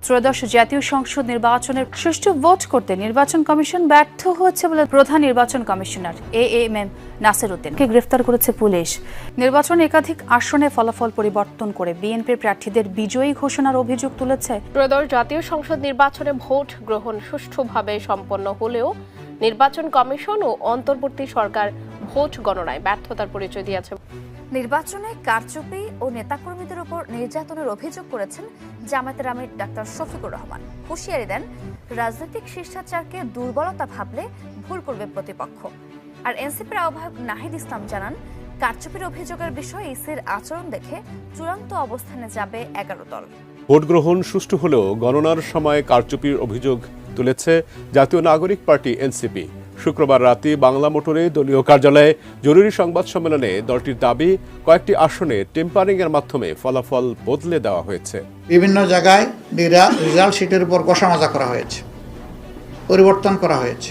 ত্রয়োদশ জাতীয় সংসদ নির্বাচনের সুষ্ঠু ভোট করতে নির্বাচন কমিশন ব্যর্থ হচ্ছে বলে প্রধান নির্বাচন কমিশনার এএমএম নাসির উদ্দিনকে গ্রেফতার করেছে পুলিশ। নির্বাচনে একাধিক আসনে ফলাফল পরিবর্তন করে বিএনপির প্রার্থীদের বিজয়ী ঘোষণার অভিযোগ তুলেছে। ত্রয়োদশ জাতীয় সংসদ নির্বাচনে ভোট গ্রহণ সুষ্ঠুভাবে সম্পন্ন হলেও নির্বাচন কমিশন ও অন্তর্বর্তী সরকার ভোট গণনায় ব্যর্থতার পরিচয় দিয়েছে। নির্বাচনে কারচুপি ও নেতাকর্মীদের উপর নির্যাতনের অভিযোগ করেছেন জামায়াতের আমির ডাক্তার শফিকুর রহমান। হুঁশিয়ারি দেন, রাজনৈতিক শিষ্টাচারকে দুর্বলতা ভাবলে ভুল করবে প্রতিপক্ষ। আর এনসিপির আহ্বায়ক নাহিদ ইসলাম জানান, কারচুপির অভিযোগের বিষয়ে ইসির আচরণ দেখে চূড়ান্ত অবস্থানে যাবে 11 দল। ভোট গ্রহণ সুষ্ঠু হলেও গণনার সময় কারচুপির অভিযোগ তুলেছে জাতীয় নাগরিক পার্টি এনসিপি। শুক্রবার রাতে বাংলা মোটরে দলীয় কার্যালয়ে জরুরি সংবাদ সম্মেলনে দলটির দাবি, কয়েকটি আসনে টেম্পারিং এর মাধ্যমে ফলাফল বদলে দেওয়া হয়েছে। বিভিন্ন জায়গায় রেজাল্ট শিটের উপর কষামাজা করা হয়েছে, পরিবর্তন করা হয়েছে,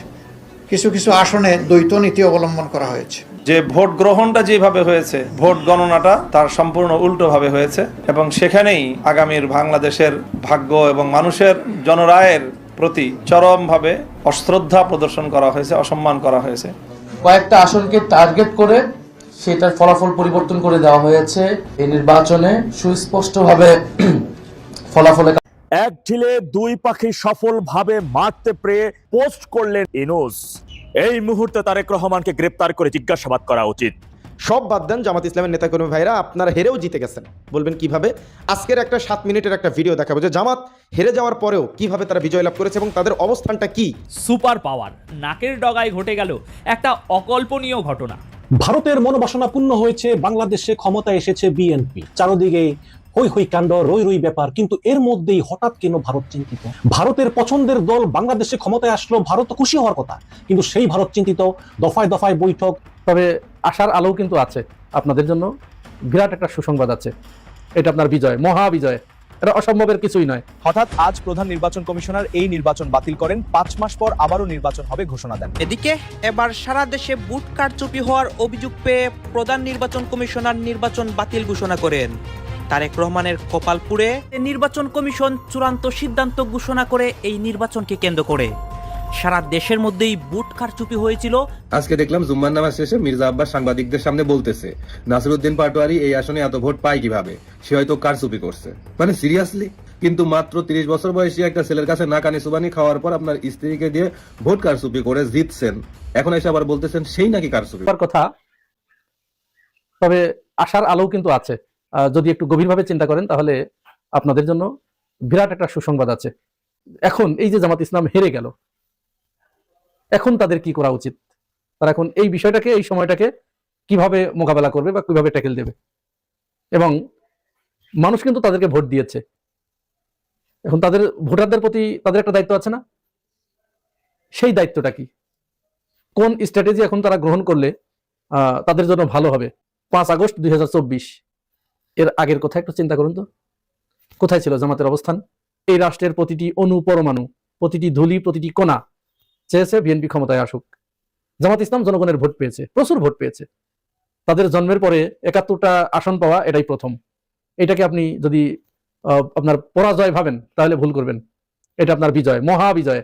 কিছু কিছু আসনে দ্বৈত নীতি অবলম্বন করা হয়েছে। যে ভোট গ্রহণটা যেভাবে হয়েছে, ভোট গণনাটা তার সম্পূর্ণ উল্টোভাবে হয়েছে এবং সেখানেই আগামীর বাংলাদেশের ভাগ্য এবং মানুষের জনরায়ের প্রতি চরমভাবে অশ্রদ্ধা প্রদর্শন করা হয়েছে, অসম্মান করা হয়েছে। কয়েকটা আসনকে টার্গেট করে সেটার ফলাফল পরিবর্তন করে দেওয়া হয়েছে। এই নির্বাচনে সুস্পষ্টভাবে ফলাফলে এক ঢিলে দুই পাখি সফলভাবে মারতে পেরে পোস্ট করলেন ইউনূস। এই মুহূর্তে তারেক রহমানকে গ্রেপ্তার করে জিজ্ঞাসাবাদ করা উচিত। সব বাদ দেন, জামাত ইসলামের নেতাকর্মী ভাইরা আপনারা হেরেও জিতে গেছেন। বলবেন কিভাবে? আজকের একটা 7 মিনিটের একটা ভিডিও দেখাবো যে জামাত হেরে যাওয়ার পরেও কিভাবে তারা বিজয় লাভ করেছে এবং তাদের অবস্থানটা কি। সুপার পাওয়ার নাকের ডগায় ঘটে গেল একটা অকল্পনীয় ঘটনা। ভারতের মনোবাসনা পূর্ণ হয়েছে, বাংলাদেশে ক্ষমতায় এসেছে বিএনপি। চারদিকে হই হই কাণ্ড, রই রই ব্যাপার, কিন্তু এর মধ্যেই হঠাৎ কেন ভারত চিন্তিত। ভারতের পছন্দের দল বাংলাদেশে ক্ষমতায় আসলো, ভারত খুশি হওয়ার কথা, কিন্তু সেই ভারত চিন্তিত। দফায় দফায় বৈঠক। তবে আশার আলো কিন্তু আছে, আপনাদের জন্য বিরাট একটা সুসংবাদ আছে। এটা আপনার বিজয়, মহা বিজয়, এটা অসম্ভবের কিছুই নয়। হঠাৎ আজ প্রধান নির্বাচন কমিশনার এই নির্বাচন বাতিল করেন, 5 মাস পর আবারও নির্বাচন হবে ঘোষণা দেন। এদিকে এবার সারা দেশে বুট কারচুপি হওয়ার অভিযোগ পেয়ে প্রধান নির্বাচন কমিশনার নির্বাচন বাতিল ঘোষণা করেন। তারেক রহমানের কপাল পুড়ে নির্বাচন কমিশন চূড়ান্ত সিদ্ধান্ত ঘোষণা করে এই নির্বাচনকে কেন্দ্র করে সারা দেশের মধ্যেই বুট কারচুপি হয়েছিল। আজকে দেখলাম জুম্মার নামাজ শেষে মির্জা আব্বাস সাংবাদিকদের সামনে বলতেছে, নাসির উদ্দিন পাটোয়ারি এই আসনে এত ভোট পায় কিভাবে, সে হয়তো কারচুপি করছে। মানে সিরিয়াসলি? কিন্তু মাত্র 30 বছর বয়সী একটা ছেলের কাছে না কানি সুবানি খাওয়ার পর আপনার স্ত্রীকে দিয়ে ভোট কারচুপি করে জিতছেন, এখন এসে আবার বলতেছেন সেই নাকি কারচুপি কথা। তবে আশার আলো কিন্তু আছে, যদি একটু গভীরভাবে চিন্তা করেন তাহলে আপনাদের জন্য বিরাট একটা সুসংবাদ আছে। এখন এই যে জামাত ইসলাম হেরে গেল, এখন তাদের কি করা উচিত? তারা এখন এই বিষয়টাকে, এই সময়টাকে কিভাবে মোকাবেলা করবে বা কিভাবে ট্যাকেল দেবে? এবং মানুষ কিন্তু তাদেরকে ভোট দিয়েছে, এখন তাদের ভোটারদের প্রতি তাদের একটা দায়িত্ব আছে না? সেই দায়িত্বটা কি, কোন স্ট্র্যাটেজি এখন তারা গ্রহণ করলে তাদের জন্য ভালো হবে? 5 আগস্ট 2024 এর আগের কথা একটু চিন্তা করুন তো, কোথায় ছিল জামাতের অবস্থান? এই রাষ্ট্রের প্রতিটি অণু পরমাণু, প্রতিটি ধূলি, প্রতিটি কোণা চেয়েছে বিএনপি ক্ষমতায় আসুক। জামাত ইসলাম জনগণের ভোট পেয়েছে, প্রচুর ভোট পেয়েছে। তাদের জন্মের পরে 71টা আসন পাওয়া এটাই প্রথম। এটাকে আপনি যদি আপনার পরাজয় ভাবেন তাহলে ভুল করবেন। এটা আপনার বিজয়, মহা বিজয়।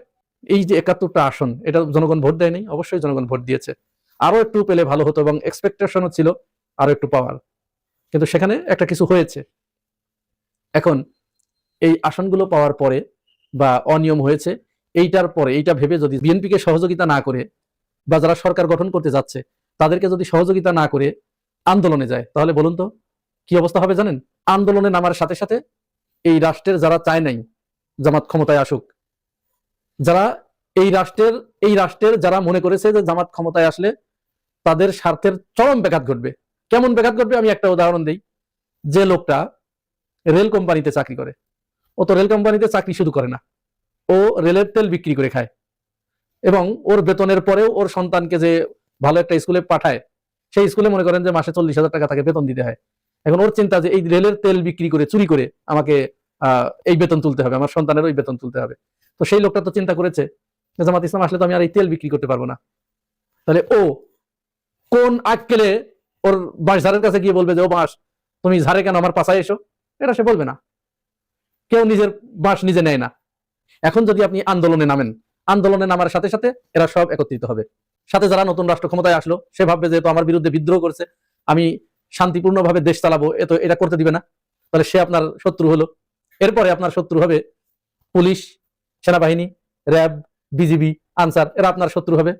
এই যে 71টা আসন, এটা জনগণ ভোট দেয়নি? অবশ্যই জনগণ ভোট দিয়েছে। আরো একটু পেলে ভালো হতো এবং এক্সপেকটেশনও ছিল আরো একটু পাওয়ার, কিন্তু সেখানে একটা কিছু হয়েছে। এখন এই আসনগুলো পাওয়ার পরে বা অনিয়ম হয়েছে, এইটার পরে এইটা ভেবে যদি বিএনপিকে সহযোগিতা না করে বা যারা সরকার গঠন করতে যাচ্ছে তাদেরকে যদি সহযোগিতা না করে আন্দোলনে যায়, তাহলে বলুন তো কি অবস্থা হবে জানেন? আন্দোলনে নামার সাথে সাথে এই রাষ্ট্রের যারা চায় নাই জামাত ক্ষমতায় আসুক, যারা এই রাষ্ট্রের যারা মনে করেছে যে জামাত ক্ষমতায় আসলে তাদের স্বার্থের চরম ব্যাঘাত ঘটবে। কেমন ব্যাঘাত ঘটবে আমি একটা উদাহরণ দিই। যে লোকটা রেল কোম্পানিতে চাকরি করে, ও তো রেল কোম্পানিতে চাকরি শুধু করে না, ও রেলের তেল বিক্রি করে খায় এবং ওর বেতনের পরেও ওর সন্তানকে যে ভালো একটা স্কুলে পাঠায়, সেই স্কুলে মনে করেন যে মাসে 40,000 টাকা তাকে বেতন দিতে হয়। এখন ওর চিন্তা যে এই রেলের তেল বিক্রি করে, চুরি করে আমাকে এই বেতন তুলতে হবে, আমার সন্তানের ওই বেতন তুলতে হবে। তো সেই লোকটা তো চিন্তা করেছে জামাত ইসলাম আসলে তো আমি আর এই তেল বিক্রি করতে পারবো না। তাহলে ও কোন আক্কেলে ওর বাঁশঝাড়ের কাছে গিয়ে বলবে যে ও বাঁশ তুমি ঝাড়ে কেন, আমার পাশায় এসো? এটা সে বলবে না। কেউ নিজের বাস নিজে নেয় না। এখন যদি আপনি আন্দোলনে নামেন, আন্দোলনে নামার সাথে সাথে এরা সব একত্রিত হবে। সাথে যারা নতুন রাষ্ট্র ক্ষমতায় আসলো, সে ভাববে যেহেতু আমার বিরুদ্ধে বিদ্রোহ করছে, আমি শান্তিপূর্ণভাবে দেশ চালাবো, এটা করতে দিবে না, তাহলে সে আপনার শত্রু হলো। এরপরে আপনার শত্রু হবে পুলিশ, সেনাবাহিনী, র্যাব, বিজিবি, আনসার, এরা আপনার শত্রু হবে।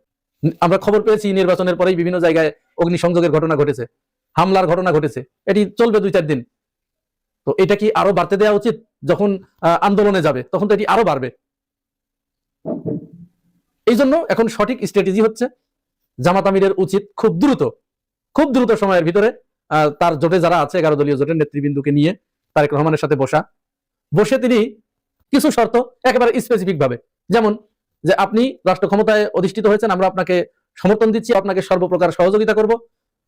আমরা খবর পেয়েছি নির্বাচনের পরেই বিভিন্ন জায়গায় অগ্নিসংযোগের ঘটনা ঘটেছে, হামলার ঘটনা ঘটেছে। এটি চলবে 2-4 দিন। তো এটা কি আরো বাড়তে দেওয়া উচিত? যখন আন্দোলনে যাবে তখন তো এটি আরো বাড়বে। এই জন্য এখন সঠিক স্ট্র্যাটেজি হচ্ছে জামাত আমিরের উচিত খুব দ্রুত সময়ের ভিতরে তার জোটে যারা আছে 11 দলীয় জোটের নেতৃবৃন্দকে নিয়ে তারেক রহমানের সাথে বসে তিনি কিছু শর্ত একেবারে স্পেসিফিক ভাবে, যেমন যে আপনি রাষ্ট্র ক্ষমতায় অধিষ্ঠিত হয়েছেন, আমরা আপনাকে সমর্থন দিচ্ছি, আপনাকে সর্বপ্রকার সহযোগিতা করব,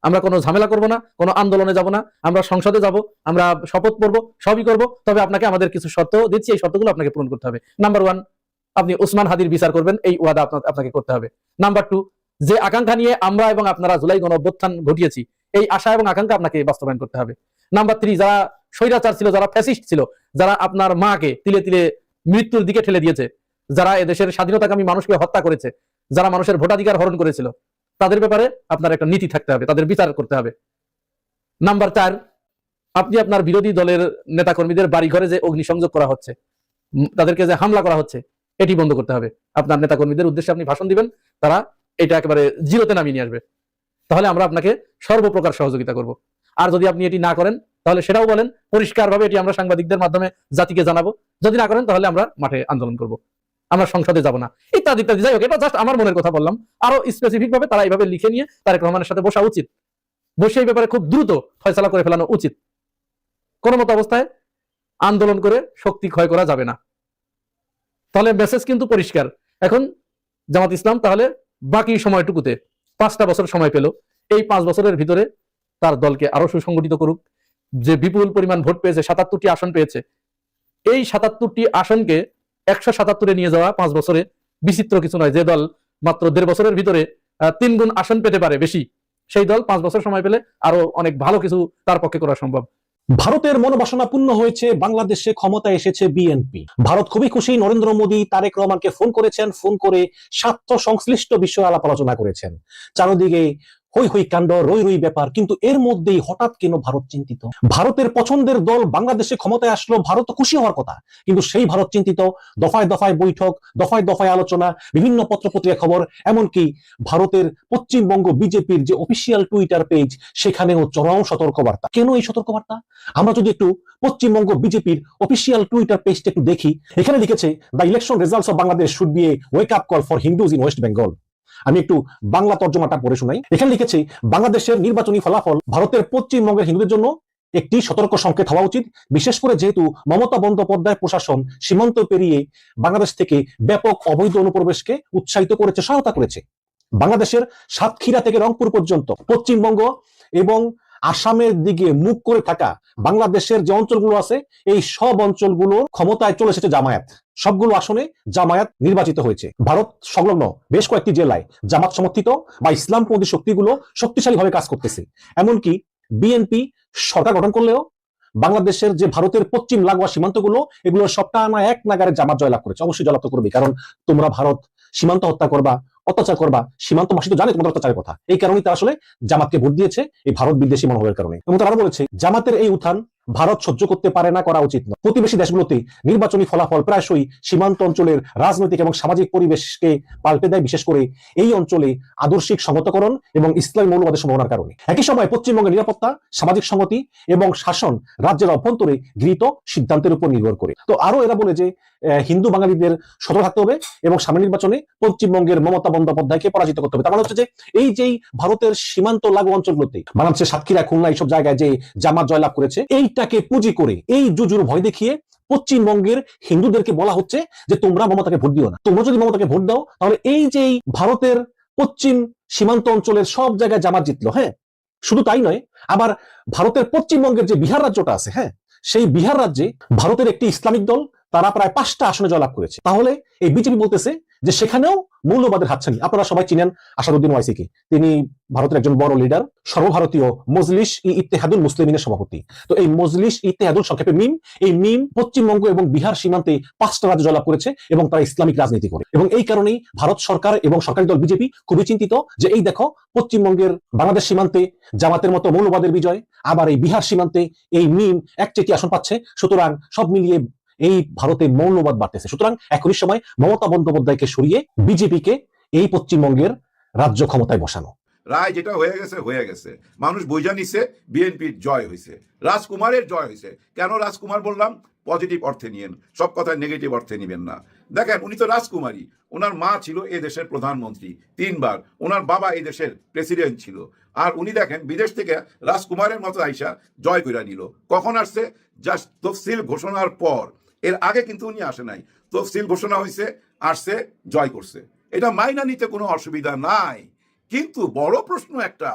আমরা কোনো ঝামেলা করব না, কোনো আন্দোলনে যাব না, আমরা সংসদে যাব, আমরা শপথ পড়ব, সবই করব, তবে আপনাকে আমাদের কিছু শর্ত দিচ্ছি, এই শর্তগুলো আপনাকে পূরণ করতে হবে। নাম্বার 1, আপনি ওসমান হাদির বিচার করবেন, এই ওয়াদা আপনাকে করতে হবে। নাম্বার 2, যে আকাঙ্ক্ষা নিয়ে আমরা এবং আপনারা জুলাই গণঅভ্যুত্থান ঘটিয়েছি, এই আশা এবং আকাঙ্ক্ষা আপনাকে বাস্তবায়ন করতে হবে। নাম্বার 3, যারা স্বৈরাচার ছিল, যারা ফ্যাসিস্ট ছিল, যারা আপনার মাকে তিলে তিলে মৃত্যুর দিকে ঠেলে দিয়েছে, যারা এদেশের স্বাধীনতাকামী মানুষকে হত্যা করেছে, যারা মানুষের ভোটাধিকার হরণ করেছিল, তাদের ব্যাপারে আপনার একটা নীতি থাকতে হবে, তাদের বিচার করতে হবে। নাম্বার 4, আপনি আপনার বিরোধী দলের নেতাকর্মীদের বাড়িঘরে যে অগ্নিসংযোগ করা হচ্ছে, তাদেরকে যে হামলা করা হচ্ছে, এটি বন্ধ করতে হবে। আপনার নেতাকর্মীদের উদ্দেশ্যে আপনি ভাষণ দিবেন, তারা এটা একেবারে জিরোতে নামিয়ে নিয়ে আসবে, তাহলে আমরা আপনাকে সর্বপ্রকার সহযোগিতা করব। আর যদি আপনি এটি না করেন, তাহলে সেটাও বলেন পরিষ্কারভাবে, এটি আমরা সাংবাদিকদের মাধ্যমে জাতিকে জানাবো। যদি না করেন, তাহলে আমরা মাঠে আন্দোলন করব, আমরা সংসদে যাব না, ইত্যাদি ইত্যাদি। যাই হোক, এটা জাস্ট আমার মনের কথা বললাম। আরো স্পেসিফিক ভাবে তারা এইভাবে লিখে নিয়ে তারেক রহমানের সাথে বসা উচিত, বসে এই ব্যাপারে খুব দ্রুত ফয়সালা করে ফেলানো উচিত। কোনো মতো অবস্থায় আন্দোলন করে শক্তি ক্ষয় করা যাবে না। তাহলে মেসেজ কিন্তু পরিষ্কার। এখন জামাত ইসলাম তাহলে বাকি সময়টুকুতে 5টা বছর সময় পেল, এই 5 বছরের ভিতরে তার দলকে আরো সুসংগঠিত করুক। যে বিপুল পরিমাণ ভোট পেয়েছে, 77টি আসন পেয়েছে, এই 77টি আসনকে 177-এ নিয়ে যাওয়া 5 বছরে বিচিত্র কিছু নয়। যে দল মাত্র 1.5 বছরের ভিতরে 3 গুণ আসন পেতে পারে বেশি, সেই দল 5 বছর সময় পেলে আরো অনেক ভালো কিছু তার পক্ষে করা সম্ভব। ভারতের মনোবাসনা পূর্ণ হয়েছে, বাংলাদেশে ক্ষমতায় এসেছে বিএনপি। ভারত খুবই খুশি, নরেন্দ্র মোদী তারেক রহমানকে ফোন করেছেন, ফোন করে স্বার্থ সংশ্লিষ্ট বিষয়ে আলাপ আলোচনা করেছেন। চারদিকে হই হই কাণ্ড, রই রই ব্যাপার, কিন্তু এর মধ্যেই হঠাৎ কেন ভারত চিন্তিত? ভারতের পছন্দের দল বাংলাদেশে ক্ষমতায় আসলো, ভারত খুশি হওয়ার কথা, কিন্তু সেই ভারত চিন্তিত। দফায় দফায় বৈঠক, দফায় দফায় আলোচনা, বিভিন্ন পত্রপত্রিকা খবর, এমনকি ভারতের পশ্চিমবঙ্গ বিজেপির যে অফিসিয়াল টুইটার পেজ, সেখানেও চরম সতর্কবার্তা। কেন এই সতর্কবার্তা? আমরা যদি একটু পশ্চিমবঙ্গ বিজেপির অফিসিয়াল টুইটার পেজটা একটু দেখি, এখানে লিখেছে, the election results of Bangladesh should B A wake up call for Hindus in West Bengal. আমি একটু বাংলা তর্জমাটা পড়ে শোনাই। এখানে লিখেছে, বাংলাদেশের নির্বাচনী ফলাফল ভারতের পশ্চিমবঙ্গের হিন্দুদের জন্য একটি সতর্ক সংকেত হওয়া উচিত, বিশেষ করে যেহেতু মমতা বন্দ্যোপাধ্যায় প্রশাসন সীমান্ত পেরিয়ে বাংলাদেশ থেকে ব্যাপক অবৈধ অনুপ্রবেশকে উৎসাহিত করেছে, সহায়তা করেছে। বাংলাদেশের সাতক্ষীরা থেকে রংপুর পর্যন্ত, পশ্চিমবঙ্গ এবং আসামের দিকে মুখ করে থাকা বাংলাদেশের যে অঞ্চলগুলো আছে, এই সব অঞ্চলগুলো ক্ষমতায় চলে এসেছে জামায়াত। সবগুলো আসনে জামায়াত নির্বাচিত হয়েছে। ভারত সংলগ্ন বেশ কয়েকটি জেলায় জামাত সমর্থিত বা ইসলামপন্থী শক্তিগুলো শক্তিশালীভাবে কাজ করতেছে। এমনকি বিএনপি সরকার গঠন করলেও বাংলাদেশের যে ভারতের পশ্চিম লাগোয়া সীমান্তগুলো, এগুলো সবটা এক নাগারে জামাত জয়লাভ করেছে। অবশ্যই জয়লাভ করবে, কারণ তোমরা ভারত সীমান্ত হত্যা করবা, অত্যাচার করবা, সীমান্তবাসী তো জানে তোমাদের অত্যাচারের কথা। এই কারণেই তারা আসলে জামাতকে ভোট দিয়েছে, এই ভারত বিদ্বেষী মনোভাবের কারণে। এবং তারা বলেছে, জামাতের এই উত্থান ভারত সহ্য করতে পারে না, করা উচিত নয়। প্রতিবেশী দেশগুলোতে নির্বাচনী ফলাফল প্রায়শই সীমান্ত অঞ্চলের রাজনৈতিক এবং সামাজিক পরিবেশকে পাল্টে দেয়, বিশেষ করে এই অঞ্চলে আদর্শিক সংহতকরণ এবং ইসলামী মৌলবাদের সম্ভাবনার কারণে। একই সময় পশ্চিমবঙ্গের নিরাপত্তা, সামাজিক সংহতি এবং শাসন রাজ্যের অভ্যন্তরে গৃহীত সিদ্ধান্তের উপর নির্ভর করে। তো আরো এরা বলে যে হিন্দু বাঙালিদের সতর্ক থাকতে হবে এবং সামনে নির্বাচনে পশ্চিমবঙ্গের মমতা বন্দ্যোপাধ্যায়কে পরাজিত করতে হবে। তার মানে হচ্ছে যে এই যেই ভারতের সীমান্ত লাগু অঞ্চলগুলোতে, বাংলাদেশের সাতক্ষীরা, খুলনা, এইসব জায়গায় যে জামাত জয়লাভ করেছে, এইটাকে পুঁজি করে, এই জুজুর ভয় দেখিয়ে পশ্চিমবঙ্গের হিন্দুদেরকে বলা হচ্ছে যে তোমরা মমতাকে ভোট দিও না। তোমরা যদি মমতাকে ভোট দাও, তাহলে এই যে ভারতের পশ্চিম সীমান্ত অঞ্চলের সব জায়গায় জামাত জিতলো। হ্যাঁ, শুধু তাই নয়, আবার ভারতের পশ্চিমবঙ্গের যে বিহার রাজ্যটা আছে, হ্যাঁ, সেই বিহার রাজ্যে ভারতের একটি ইসলামিক দল, তারা প্রায় 5টা আসনে জয়লাভ করেছে। তাহলে এই বিজেপি বলতেছে যে সেখানেও মৌলবাদের হাতছানি। আপনারা সবাই চিনেন আসাদুদ্দিন ওয়াইসিকে, তিনি ভারতের একজন বড় লিডার, সর্বভারতীয় মজলিস ই ইত্তেহাদুল মুসলিমিনের সভাপতি। তো এই মজলিস ইত্তেহাদুল সংক্ষেপে মিম, এই মিম পশ্চিমবঙ্গ এবং বিহার সীমান্তে 5টা রাজ্য জয়লাভ করেছে এবং তারা ইসলামিক রাজনীতি করে। এবং এই কারণেই ভারত সরকার এবং সরকারি দল বিজেপি খুবই চিন্তিত যে এই দেখো পশ্চিমবঙ্গের বাংলাদেশ সীমান্তে জামাতের মতো মৌলবাদের বিজয়, আবার এই বিহার সীমান্তে এই মিম একচেটি আসন পাচ্ছে। সুতরাং সব মিলিয়ে এই ভারতে মৌলবাদ বাড়তেছে। সুতরাং এখনই সময় মমতা বন্দ্যোপাধ্যায়কে সরিয়ে বিজেপিকে এই পশ্চিমবঙ্গের রাজ্য ক্ষমতায় বসানো। রায় যেটা হয়ে গেছে হয়ে গেছে, মানুষ বোঝা নিছে, বিএনপির জয় হয়েছে, রাজকুমারের জয় হয়েছে। কেন রাজকুমার বললাম? পজিটিভ অর্থে নিয়েন, সব কথা নেগেটিভ অর্থে নিবেন না। দেখেন, উনি তো রাজকুমারী, ওনার মা ছিল এ দেশের প্রধানমন্ত্রী 3 বার, ওনার বাবা এই দেশের প্রেসিডেন্ট ছিল, আর উনি দেখেন বিদেশ থেকে রাজকুমারের মতো আইসা জয় কইরা নিল। কখন আসছে? জাস্ট তফসিল ঘোষণার পর। এর আগে কিন্তু উনি আসে নাই, তফসিল ঘোষণা হয়েছে, আসছে, জয় করছে। এটা মাইনা নিতে কোনো অসুবিধা নাই। কিন্তু বড় প্রশ্ন একটা,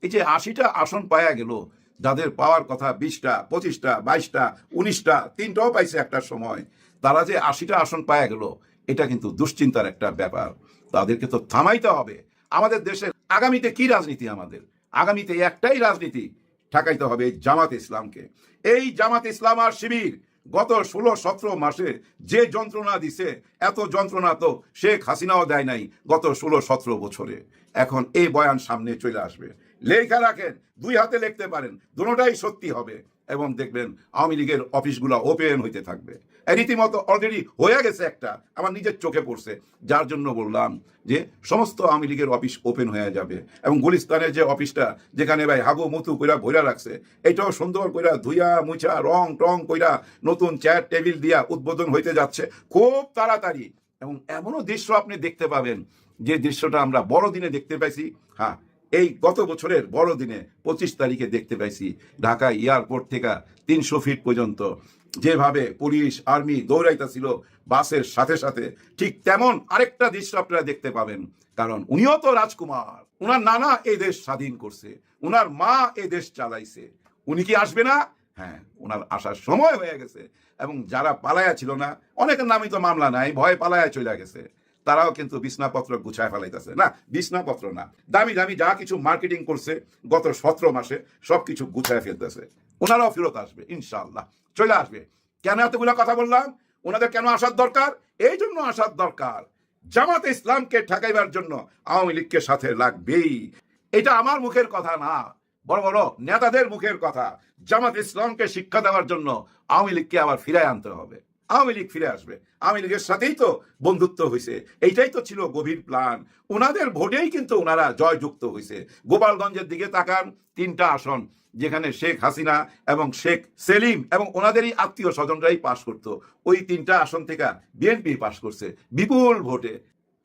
এই যে 80টা আসন পাওয়া গেল, যাদের পাওয়ার কথা 20টা, 25টা, 22টা, 19টা, 3টাও পাইছে একটা সময়, তারা যে 80টা আসন পাওয়া গেল, এটা কিন্তু দুশ্চিন্তার একটা ব্যাপার। তাদেরকে তো থামাইতে হবে। আমাদের দেশের আগামীতে কি রাজনীতি? আমাদের আগামীতে একটাই রাজনীতি, ঠেকাইতে হবে জামাত ইসলামকে। এই জামাত ইসলাম আর শিবির গত 16-17 মাসে যে যন্ত্রণা দিছে, এত যন্ত্রণা তো শেখ হাসিনাও দেয় নাই গত 16-17 বছরে। এখন এই বয়ান সামনে চলে আসবে, লেখা রাখেন, 2 হাতে লিখতে পারেন, দুটোটাই সত্যি হবে। এবং দেখবেন আওয়ামী লীগের অফিসগুলো ওপেন হইতে থাকবে। রীতিমতো অলরেডি হয়ে গেছে, একটা আমার নিজের চোখে পড়ছে, যার জন্য বললাম যে সমস্ত আওয়ামী লীগের অফিস ওপেন হয়ে যাবে। এবং গুলিস্তানের যে অফিসটা, যেখানে ভাই হাগু মুতু কইরা ভইরা রাখছে, এটাও সুন্দর কইরা ধুইয়া মুছা রং টং কইরা নতুন চেয়ার টেবিল দিয়া উদ্বোধন হইতে যাচ্ছে খুব তাড়াতাড়ি। এবং এমনও দৃশ্য আপনি দেখতে পাবেন যে দৃশ্যটা আমরা বড়দিনে দেখতে পাইছি। হ্যাঁ, এই গত বছরের বড়দিনে 25 তারিখে দেখতে পাইছি, ঢাকা এয়ারপোর্ট থেকে 300 ফিট পর্যন্ত যেভাবে পুলিশ আর্মি দৌড়াইতেছিল বাসের সাথে সাথে, ঠিক তেমন আরেকটা দৃশ্য আপনারা দেখতে পাবেন। কারণ উনিও তো রাজকুমার, উনার নানা এই দেশ স্বাধীন করছে, উনার মা এই দেশ চালাইছে, উনি কি আসবে না? হ্যাঁ, ওনার আসার সময় হয়ে গেছে। এবং যারা পালায়া ছিল না, অনেকের নামই তো মামলা নাই, ভয়ে পালায়া চলে গেছে, তারাও কিন্তু বিছনাপত্র গুছায় ফেলাইতেছে। না, বিছনাপত্র না, দামি দামি যা কিছু মার্কেটিং করছে গত 17 মাসে সবকিছু গুছায় ফেলতেছে। ওনারাও ফেরত আসবে ইনশাআল্লাহ, চলে আসবে। কেন এতগুলো কথা বললাম? ওনাদের কেন আসার দরকার? এই জন্য আসার দরকার, জামাত ইসলামকে ঠেকাইবার জন্য আওয়ামী লীগকে সাথে লাগবেই। এটা আমার মুখের কথা না, বড় বড় নেতাদের মুখের কথা। জামাত ইসলামকে শিক্ষা দেওয়ার জন্য আওয়ামী লীগকে আবার ফিরায় আনতে হবে। আওয়ামী লীগ ফিরে আসবে, আওয়ামী লীগের সাথেই তো বন্ধুত্ব হয়েছে, এইটাই তো ছিল গভীর প্ল্যান। ওনাদের ভোটেই কিন্তু ওনারা জয়যুক্ত হয়েছে। গোপালগঞ্জের দিকে তাকান, 3টা আসন যেখানে শেখ হাসিনা এবং শেখ সেলিম এবং ওনাদেরই আত্মীয় স্বজনরাই পাশ করতো, ওই 3টা আসন থেকে বিএনপি পাশ করছে বিপুল ভোটে।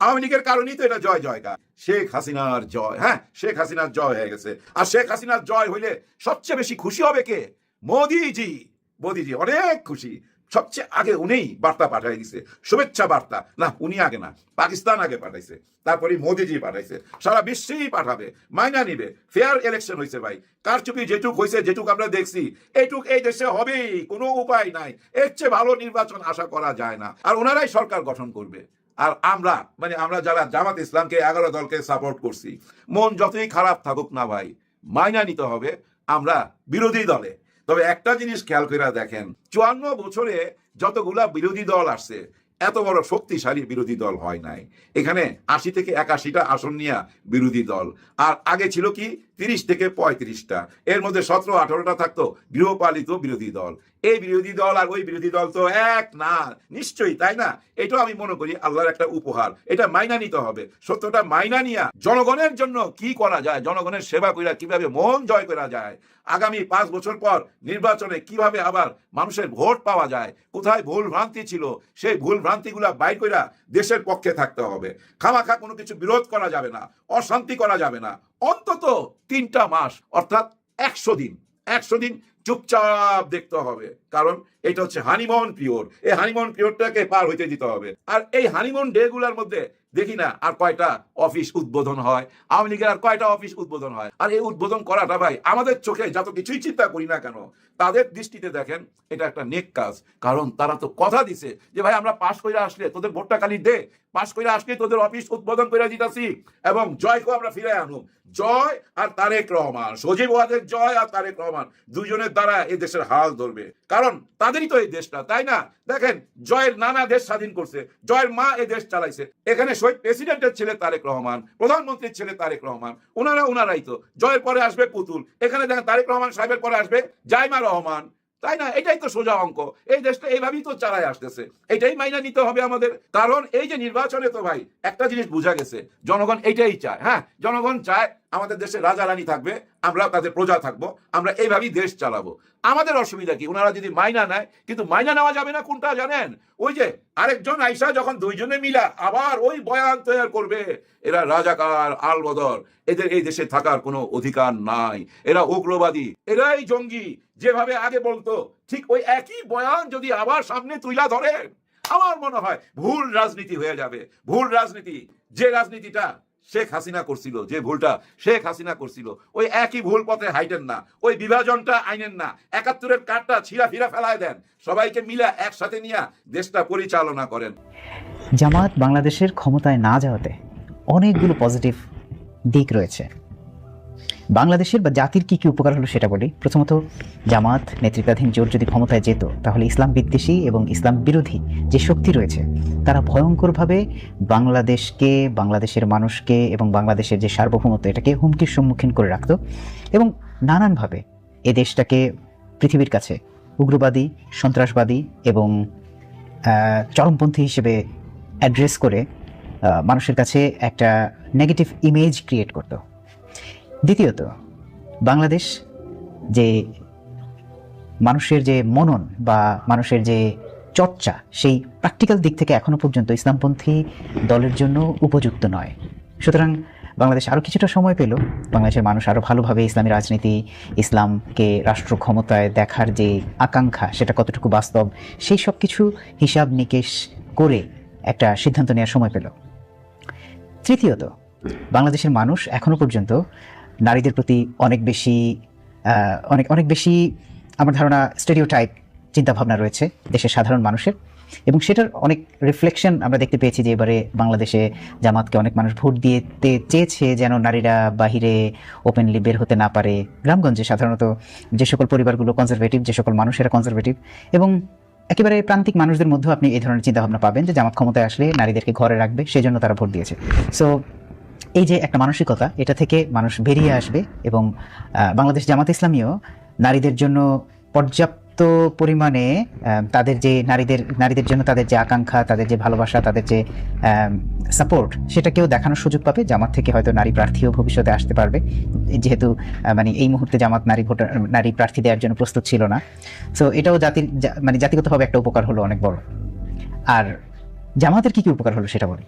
আওয়ামী লীগের কারণেই তো এটা জয় জয়কার, শেখ হাসিনার জয়। হ্যাঁ, শেখ হাসিনার জয় হয়ে গেছে। আর শেখ হাসিনার জয় হইলে সবচেয়ে বেশি খুশি হবে কে? মোদিজি। মোদিজি অনেক খুশি, সবচেয়ে আগে উনিই বার্তা পাঠাই দিছে, শুভেচ্ছা বার্তা। না, উনি আগে না, পাকিস্তান আগে পাঠাইছে, তারপরে মোদিজি পাঠাইছে, সারা বিশ্বেই পাঠাবে, মাইনা নিবে। ফেয়ার ইলেকশন হয়েছে ভাই, কারচুপি যেটুক হয়েছে, যেটুক আমরা দেখছি, এইটুক এই দেশে হবেই, কোনো উপায় নাই। এর চেয়ে ভালো নির্বাচন আশা করা যায় না। আর ওনারাই সরকার গঠন করবে। আর আমরা যারা জামাত ইসলামকে 11 দলকে সাপোর্ট করছি, মন যতই খারাপ থাকুক না ভাই, মাইনা নিতে হবে আমরা বিরোধী দলে। তবে একটা জিনিস খেয়াল করে দেখেন, 54 বছরে যতগুলা বিরোধী দল আসছে, এত বড় শক্তিশালী বিরোধী দল হয় নাই। এখানে 80 থেকে 81টা আসন নিয়ে বিরোধী দল, আর আগে ছিল কি 30 থেকে 35টা, এর মধ্যে 17-18টা থাকতো গৃহপালিত বিরোধী দল। এই বিরোধী দল আর ওই বিরোধী দল তো এক না, নিশ্চয়ই, তাই না? এটাও আমি মনে করি আল্লাহর একটা উপহার, এটা মাইনা নিতে হবে। সত্যটা মাইনা নিয়া জনগণের জন্য কি করা যায়, জনগণের সেবা কইরা কিভাবে মন জয় করা যায়, আগামী 5 বছর পর নির্বাচনে কিভাবে আবার মানুষের ভোট পাওয়া যায়, কোথায় ভুল ভ্রান্তি ছিল, সেই ভুল ভ্রান্তিগুলা বাইর কইরা দেশের পক্ষে থাকতে হবে। খামাখা কোনো কিছু বিরোধ করা যাবে না, অশান্তি করা যাবে না। অন্তত 3টা মাস, অর্থাৎ 100 দিন চুপচাপ দেখতে হবে কারণ এটা হচ্ছে হানিমুন পিরিয়ড, এই হানিমুন পিরিয়ডটাকে পার হইতে দিতে হবে। আর এই হানিমুন ডে গুলার মধ্যে দেখি না আর কয়টা অফিস উদ্বোধন হয়, আওয়ামী লীগের আর কয়টা অফিস উদ্বোধন হয়। আর এই উদ্বোধন করাটা ভাই আমাদের চোখে যত কিছুই চিন্তা করি না কেন, তাদের দৃষ্টিতে দেখেন এটা একটা নেক কাজ। কারণ তারা তো কথা দিছে যে ভাই আমরা পাশ করে আসলে তোদের ভোটটা খালি দে, পাশ করে আসলে তোদের অফিস উদ্বোধন করে দিতেছি এবং জয়কেও আমরা ফিরে আনু। জয় আর তারেক রহমান, সজীব ওয়াজেদ জয় আর তারেক রহমান দুজনের দ্বারা এই দেশের হাল ধরবে, কারণ তাদেরই তো এই দেশটা, তাই না? দেখেন জয়ের নানা দেশ স্বাধীন করছে, জয়ের মা এই দেশ চালাইছে। এখানে শহীদ প্রেসিডেন্টের ছেলে তারেক রহমান, প্রধানমন্ত্রীর ছেলে তারেক রহমান, ওনারাই তো। জয়ের পরে আসবে পুতুল, এখানে দেখেন তারেক রহমান সাহেবের পরে আসবে জাইমা রহমান, তাই না? এটাই তো সোজা অঙ্ক। এই দেশটা এইভাবেই তো চালায় আসতেছে, এটাই মাইনা নিতে হবে আমাদের। কারণ এই যে নির্বাচনে তো ভাই একটা জিনিস বোঝা গেছে, জনগণ এইটাই চায়। হ্যাঁ, জনগণ চায় আমাদের দেশে রাজা রানী থাকবে, আমরা তাদের প্রজা থাকবো, আমরা এইভাবেই দেশ চালাবো। আমাদের অসুবিধা কি? ওনারা যদি মাইনা নেয়, কিন্তু মাইনা নেওয়া যাবে না কোনটা জানেন? ওই যে আরেকজন আইসা যখন দুইজনে মিলা আবার ওই বয়ান তৈরি করবে, এরা রাজাকার আলবদর, এদের এই দেশে থাকার কোনো অধিকার নাই, এরা উগ্রবাদী, এরাই জঙ্গি, যেভাবে আগে বলতো ঠিক ওই একই বয়ান যদি আবার সামনে তুইলা ধরে, আমার মনে হয় ভুল রাজনীতি হয়ে যাবে। ভুল রাজনীতি, যে রাজনীতিটা শেখ হাসিনা করছিল, যে ভুলটা শেখ হাসিনা করছিল, ওই একই ভুল পথে হাইটেন না, ওই বিভাজনটা আইনেন না, ৭১-এর কার্ডটা ছিঁড়া ফিরা ফেলায় দেন, সবাইকে মিলা একসাথে নিয়ে দেশটা পরিচালনা করেন। জামাত বাংলাদেশের ক্ষমতায় না যাওয়াতে অনেকগুলো পজিটিভ দিক রয়েছে। বাংলাদেশের বা জাতির কি কি উপকার হলো সেটা বলি। প্রথমত, জামাত নেতৃত্বাধীন জোট যদি ক্ষমতায় যেত তাহলে ইসলাম বিদ্বেষী এবং ইসলাম বিরোধী যে শক্তি রয়েছে তারা ভয়ঙ্করভাবে বাংলাদেশকে, বাংলাদেশের মানুষকে এবং বাংলাদেশের যে সার্বভৌমত্ব এটাকে হুমকির সম্মুখীন করে রাখত এবং নানানভাবে এ দেশটাকে পৃথিবীর কাছে উগ্রবাদী, সন্ত্রাসবাদী এবং চরমপন্থী হিসেবে অ্যাড্রেস করে মানুষের কাছে একটা নেগেটিভ ইমেজ ক্রিয়েট করত। দ্বিতীয়ত, বাংলাদেশ যে মানুষের যে মনন বা মানুষের যে চর্চা, সেই প্র্যাকটিক্যাল দিক থেকে এখনো পর্যন্ত ইসলামপন্থী দলের জন্য উপযুক্ত নয়। সুতরাং বাংলাদেশ আরও কিছুটা সময় পেল, বাংলাদেশের মানুষ আরও ভালোভাবে ইসলামী রাজনীতি, ইসলামকে রাষ্ট্র ক্ষমতায় দেখার যে আকাঙ্ক্ষা সেটা কতটুকু বাস্তব, সেই সব কিছু হিসাব নিকেশ করে একটা সিদ্ধান্ত নেওয়ার সময় পেল। তৃতীয়ত, বাংলাদেশের মানুষ এখনো পর্যন্ত নারীদের প্রতি অনেক বেশি আমার ধারণা স্টেরিওটাইপ চিন্তাভাবনা রয়েছে দেশের সাধারণ মানুষের, এবং সেটার অনেক রিফ্লেকশন আমরা দেখতে পেয়েছি যে এবারে বাংলাদেশে জামাতকে অনেক মানুষ ভোট দিতে চেয়েছে যেন নারীরা বাহিরে ওপেনলি বের হতে না পারে। গ্রামগঞ্জে সাধারণত যে সকল পরিবারগুলো কনজারভেটিভ, যে সকল মানুষেরা কনজারভেটিভ এবং একেবারে প্রান্তিক মানুষদের মধ্যেও আপনি এই ধরনের চিন্তাভাবনা পাবেন যে জামাত ক্ষমতায় আসলে নারীদেরকে ঘরে রাখবে, সেই জন্য তারা ভোট দিয়েছে। সো এই যে একটা মানসিকতা, এটা থেকে মানুষ বেরিয়ে আসবে এবং বাংলাদেশ জামাত ইসলামীও নারীদের জন্য পর্যাপ্ত পরিমাণে তাদের যে নারীদের জন্য তাদের যে আকাঙ্ক্ষা, তাদের যে ভালোবাসা, তাদের যে সাপোর্ট, সেটাকেও দেখানোর সুযোগ পাবে। জামাত থেকে হয়তো নারী প্রার্থীও ভবিষ্যতে আসতে পারবে, যেহেতু এই মুহূর্তে জামাত নারী প্রার্থী দেওয়ার জন্য প্রস্তুত ছিল না। সো এটাও জাতিগতভাবে একটা উপকার হলো অনেক বড়। আর জামাতের কি কি উপকার হলো সেটা বলি।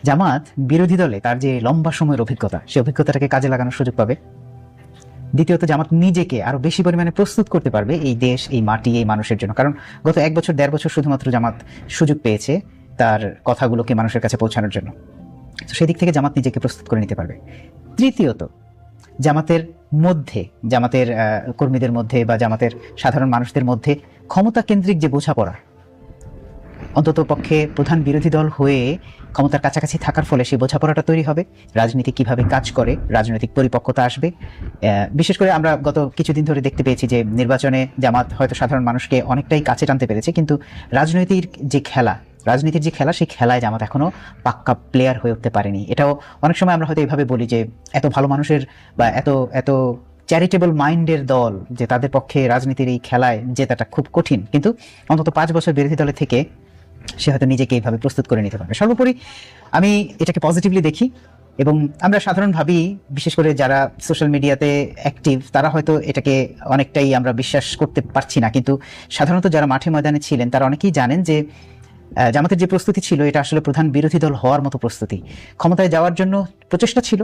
জামাত বিরোধী দলে তার যে লম্বা সময়ের অভিজ্ঞতা, সেই অভিজ্ঞতাটাকে কাজে লাগানোর সুযোগ পাবে। দ্বিতীয়ত, জামাত নিজেকে আরো বেশি পরিমাণে প্রস্তুত করতে পারবে এই দেশ, এই মাটি, এই মানুষের জন্য। কারণ গত 1 বছর 1.5 বছর শুধুমাত্র জামাত সুযোগ পেয়েছে তার কথাগুলোকে মানুষের কাছে পৌঁছানোর জন্য। তো সেই দিক থেকে জামাত নিজেকে প্রস্তুত করে নিতে পারবে। তৃতীয়ত, জামাতের কর্মীদের মধ্যে বা জামাতের সাধারণ মানুষদের মধ্যে ক্ষমতা কেন্দ্রিক যে বোঝাপড়া, অন্তত পক্ষে প্রধান বিরোধী দল হয়ে ক্ষমতার কাছাকাছি থাকার ফলে সেই বোঝাপড়াটা তৈরি হবে। রাজনীতি কিভাবে কাজ করে, রাজনৈতিক পরিপক্কতা আসবে। বিশেষ করে আমরা গত কিছুদিন ধরে দেখতে পেয়েছি যে নির্বাচনে জামাত হয়তো সাধারণ মানুষকে অনেকটাই কাছে টানতে পেরেছে, কিন্তু রাজনীতির যে খেলা, সেই খেলায় জামাত এখনো পাক্কা প্লেয়ার হয়ে উঠতে পারেনি। এটাও অনেক সময় আমরা হয়তো এইভাবে বলি যে এত ভালো মানুষের বা এত চ্যারিটেবল মাইন্ডের দল, যে তাদের পক্ষে রাজনীতির এই খেলায় জেতাটা খুব কঠিন, কিন্তু অন্তত 5 বছর বিরোধী দলে থেকে সে হয়তো নিজেকে এইভাবে প্রস্তুত করে নিতে পারবে। সর্বোপরি আমি এটাকে পজিটিভলি দেখি, এবং আমরা সাধারণভাবেই, বিশেষ করে যারা সোশ্যাল মিডিয়াতে অ্যাক্টিভ, তারা হয়তো এটাকে অনেকটাই আমরা বিশ্বাস করতে পারছি না, কিন্তু সাধারণত যারা মাঠে ময়দানে ছিলেন তারা অনেকেই জানেন যে জামাতের যে প্রস্তুতি ছিল এটা আসলে প্রধান বিরোধী দল হওয়ার মতো প্রস্তুতি। ক্ষমতায় যাওয়ার জন্য প্রচেষ্টা ছিল,